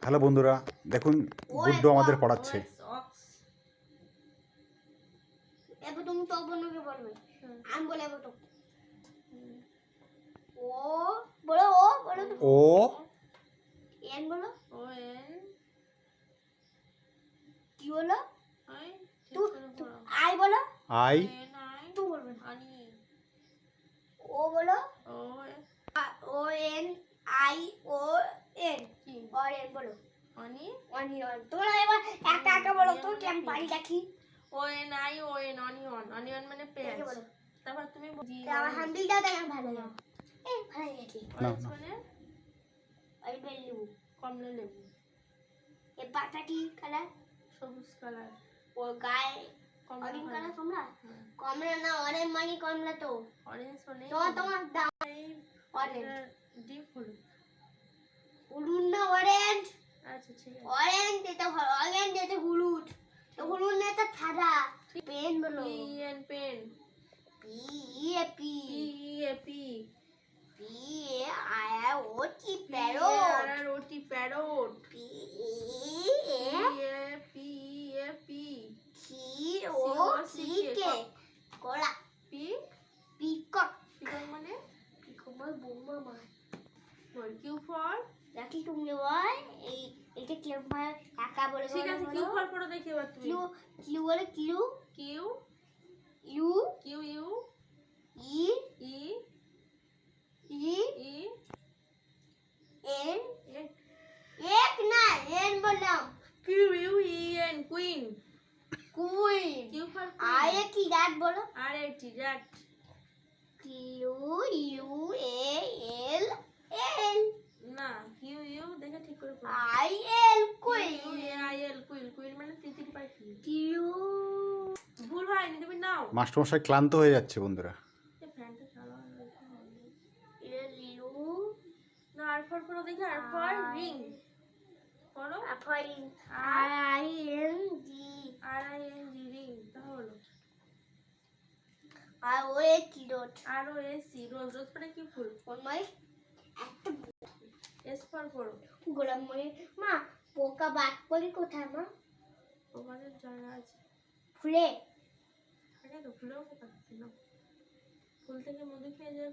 Hello বন্ধুরা, দেখুন গুড্ডু আমাদের পড়াচ্ছে। এবার তুমি তো বন্ধুকে বলবে, আমি বলে তো ও বলো, ও বলো, ও এন বলো, ও এন কি বলো, আই আই বলো, আই এন আই তু বলবে, আনি ও বলো, O O N I O N, কি আর এন বলো, আনি অনিয়ন। তোমরা এবার একটা একটা বলো তো, আমি পারি দেখি। O N I O N onion. Onion মানে পেঁয়াজ। দেখে বলো। তারপর তুমি আমার হ্যান্ডেলটা দেখে ভালো লাগে। এই ভালো লাগে। অরেঞ্জ মানে ওই লেবু, কমলা লেবু। এই পাতা কি কালার? সবুজ কালার। ও গায়ে কমলা অরেঞ্জ কালার। কালার। কমলা, কমলা না, অরেঞ্জ মানে কমলা তো। অরেঞ্জ মানে তোমার দাম অরেঞ্জ, ডিপ হলুদ। হলুদ না অরেঞ্জ। আচ্ছা ঠিক আছে। অরেঞ্জ এটা অরেঞ্জ, এটা হলুদ। তো হলুদ না, এটা সাদা। পেন বলো। P N pen. P A P, P A P. P A I O T parrot. Parrot. রুটি parrot. P A P A P. C O C K কোলা। পি পিকক, পিকক মানে পিকক মানে বোমা মার। Q for. দেখি তুমি বল, এই এটা কি মানে কাকা বলে। ঠিক আছে, কিউ ফর পড়ো দেখি এবার তুমি। কিউ, কিউ বলে Q, Q U Q U E E E E N, N এক না এন বললাম। Q U E N queen. Queen. Q for আই এ কি রাত বলো। R A T rat. Q U A L L, না কিউ ইউ দেখে ঠিক করে পড়ো। I L quill queen. A I L quill. Quill মানে তিতির পাখি। কিউ ভুল হয়নি, তুমি নাও। মাস্টারমশাই ক্লান্ত হয়ে যাচ্ছে বন্ধুরা। এই ফ্যানটা চালাও না। এল ইউ না আর ফর পড়ো দেখি। আর ফর রিং পড়ো। আফারিন, R I N G, R I N G ring. তাহলে আর ও এ কি ডট। R O S C rose. Rose মানে কি ফুল? কোন মানে একটা এস ফর পড়ো। গোলাম মানে মা, পোকা বাদ করি কোথায় মা? ওখানে জায়গা আছে। ফুলে। আরে তো ফুলেও পোকা থাকে না। ফুল থেকে মধু খেয়ে যায়।